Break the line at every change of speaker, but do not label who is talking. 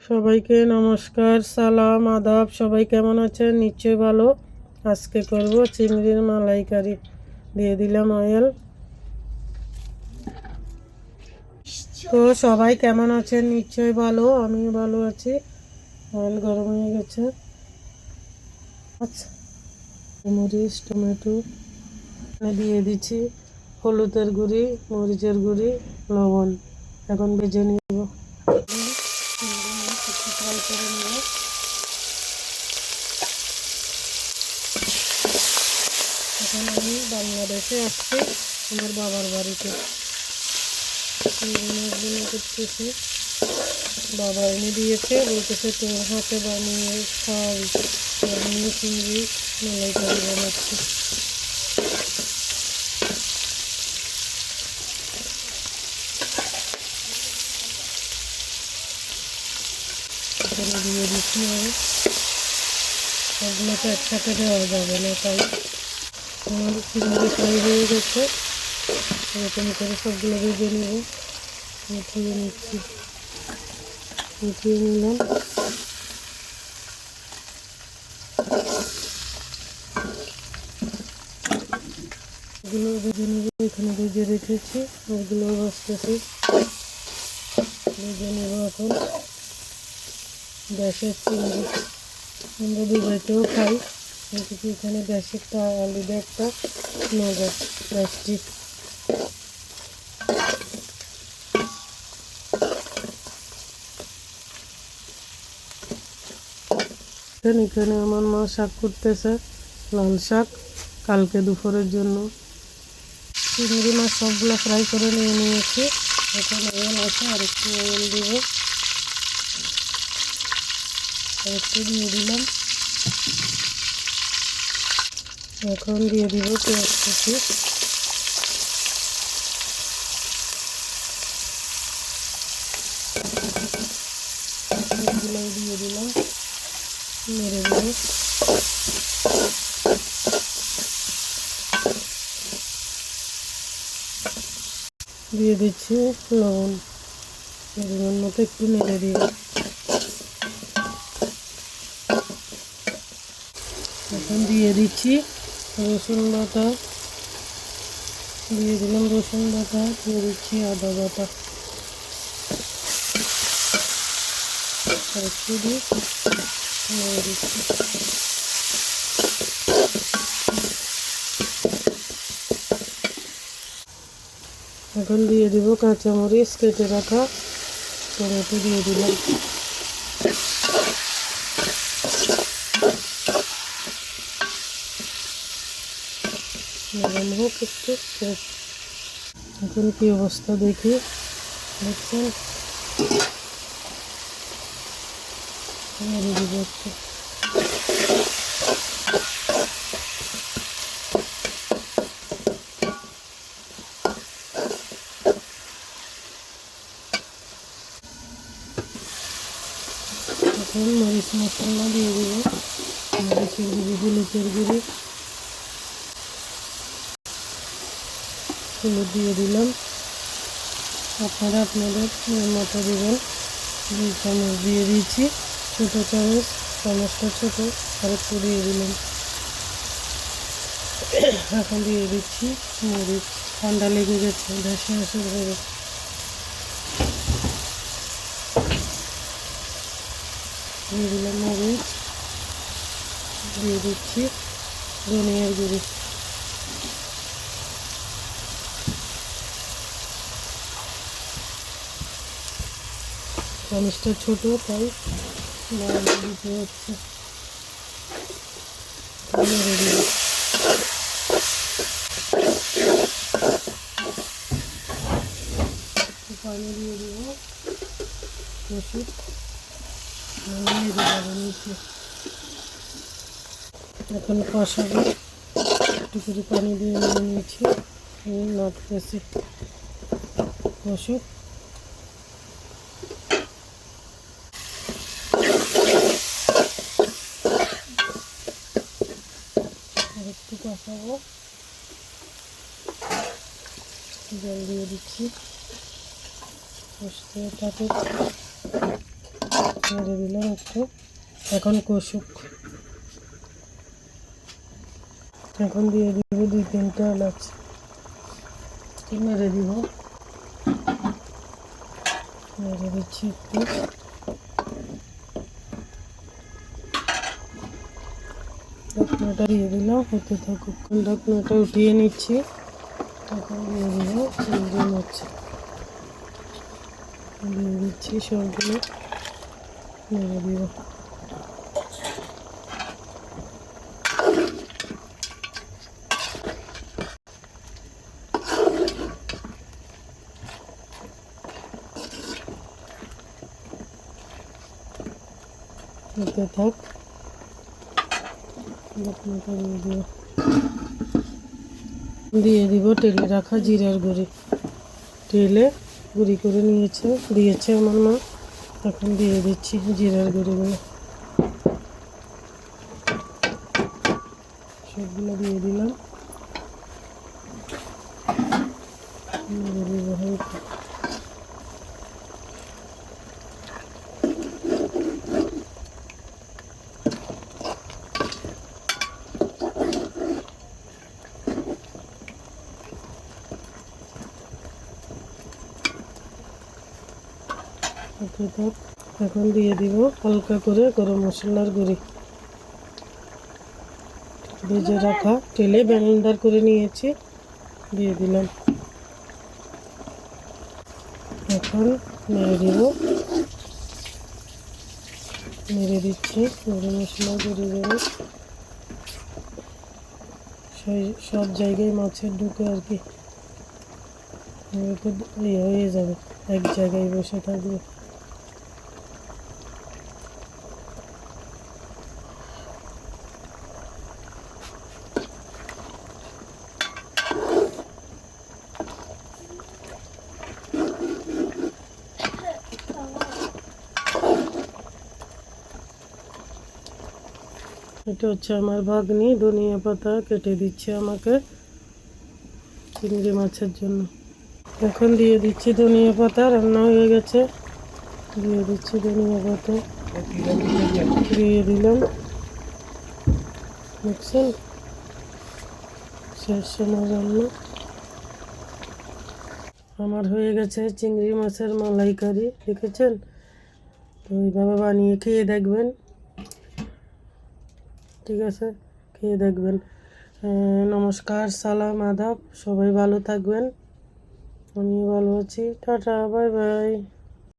সবাইকে নমস্কার, সালাম, আদাব। সবাই কেমন আছেন? নিশ্চয়ই ভালো। আজকে করব চিংড়ির মালাইকারি। দিয়ে দিলাম অয়েল। তো সবাই কেমন আছেন? নিশ্চয়ই ভালো, আমিও ভালো আছি। অয়েল গরম হয়ে গেছে। আচ্ছা, মরিচ, টমেটো দিয়ে দিচ্ছি, হলুদের গুঁড়ি, মরিচের গুঁড়ি, লবণ। এখন ভেজে নিব। ফ্রাই করে নিব। এখন আমি বাংলাদেশে আসছি আমার বাবার বাড়িতে। চিংড়ি মাছগুলো করতেছি, বাবা এনে দিয়েছে, বলতেছে তোর হাতে বানিয়ে খাওয়াবি। বানিয়ে চিংড়ি মালাইকারি বানাচ্ছি। এখানে দিয়ে দিচ্ছি আমি, সবগুলোকে একসাথে দেওয়া যাবে না, তাই আমার চিংড়ি ফ্রাই হয়ে গেছে। এরকম করে সবগুলো ভেজে নেব। মিশিয়ে নিচ্ছি, মিশিয়ে নিলাম। এগুলো ভেজে নেব। এখানে ভেজে রেখেছি, ওগুলো ভাজতেছি, ভেজে নেব। এখন গ্যাসের চিংড়ি আমরা দুবাইতেও খাই, কিন্তু এখানে গ্যাসেরটা আলাদা একটা মজা। গ্যাসটি এখানে আমার মা শাক করতেছে, লাল শাক, কালকে দুপুরের জন্য। চিংড়ি মাছ সবগুলো ফ্রাই করে নিয়ে নিয়েছি। এখন অয়েল আছে, আর একটু অয়েল দিব, আর একটু দিয়ে দিলাম। এখন দিয়ে দিব পেঁয়াজ কুচি। সবগুলোই দিয়ে দিলাম, নেড়ে দেবো। দিয়ে দিচ্ছি লবণ, পরিমাণ মতো একটু নেড়ে দিব। এখন দিয়ে দিচ্ছি রসুন বাটা, দিয়ে দিলাম রসুন বাটা, দিয়ে দিচ্ছি আদা বাটা, আর একটু দিয়ে নেড়ে দিচ্ছি। এখন দিয়ে দিব কাঁচামরিচ কেটে রাখা, টমেটো দিয়ে দিলাম। নরম হোক একটু। এখন কি অবস্থা দেখি, দেখছেন? নেড়ে দিব একটু। এখন মরিচ মশলা দিয়ে দিব, মরিচের গুঁড়ি, হলুদের গুঁড়ি, হলুদ দিয়ে দিলাম। আপনারা আপনাদের মতো দেবেন। 2 চামচ দিয়ে দিয়েছি, ছোটো চামচ, চামচটা ছোটো, আর একটু দিয়ে দিলাম। এখন দিয়ে দিচ্ছি মরিচ, ঠান্ডা লেগে গেছে, ভেসে ভেসে ধরে। দিয়ে দিলাম মরিচ, দিয়ে দিচ্ছি ধনিয়ার গুঁড়ি। চামচটা ছোটো, তাই দিতে হচ্ছে। পানি দিয়ে দেব, ওষুধ নিচে। এখন কষাবো, একটু করে পানি দিয়ে নিয়ে নিয়েছি, নাড়তেছি ওষুধ। আর একটু কষাবো, জল দিয়ে দিচ্ছি, কষতে থাকে। নেড়ে দিলাম একটু। এখন কষুক। এখন দিয়ে দিব 2-3টা এলাচ, নেড়ে দিব। নেড়ে দিচ্ছি একটু। ঢাকনাটা দিয়ে দিলাম, হতে থাকুক। ঢাকনাটা উঠিয়ে নিচ্ছি। এখন দিয়ে দিব চিংড়ি মাছ, দিয়ে দিচ্ছি সবগুলো, নেড়ে দিব। হতে থাক, ঢাকনাটা দিয়ে দিব। দিয়ে দিব তেলে রাখা জিরার গুঁড়ি। তেলে গুঁড়ি করে দিয়েছে আমার মা। এখন দিয়ে দিচ্ছি জিরার গুঁড়িগুলো, সবগুলো দিয়ে দিলাম। নেড়ে দিব হালকা। এখন দিয়ে দিব হালকা করে গরম মশলার গুঁড়ি। ভেজে রাখা তেলে ব্লেন্ডার করে নিয়েছি, দিয়ে দিলাম। এখন নেড়ে দিব, নেড়ে দিচ্ছি। গরম মশলা গুঁড়ি দেবে সব জায়গায় মাছের ঢুকে আর কি, হয়ে যাবে, এক জায়গায় বসে থাকবে। এটা হচ্ছে আমার ভাগ্নি, ধনিয়া পাতা কেটে দিচ্ছে আমাকে চিংড়ি মাছের জন্য। এখন দিয়ে দিচ্ছি ধনিয়া পাতা, রান্না হয়ে গেছে। দিয়ে দিচ্ছি ধনিয়া পাতা, দিয়ে দিলাম। দেখছেন, শেষ সময় রান্না আমার হয়ে গেছে। চিংড়ি মাছের মালাইকারি, দেখেছেন? তো এইভাবে বানিয়ে খেয়ে দেখবেন, ঠিক আছে? খেয়ে দেখবেন। নমস্কার, সালাম, আদাব, সবাই ভালো থাকবেন। আমিও ভালো আছি। Tata, bye bye.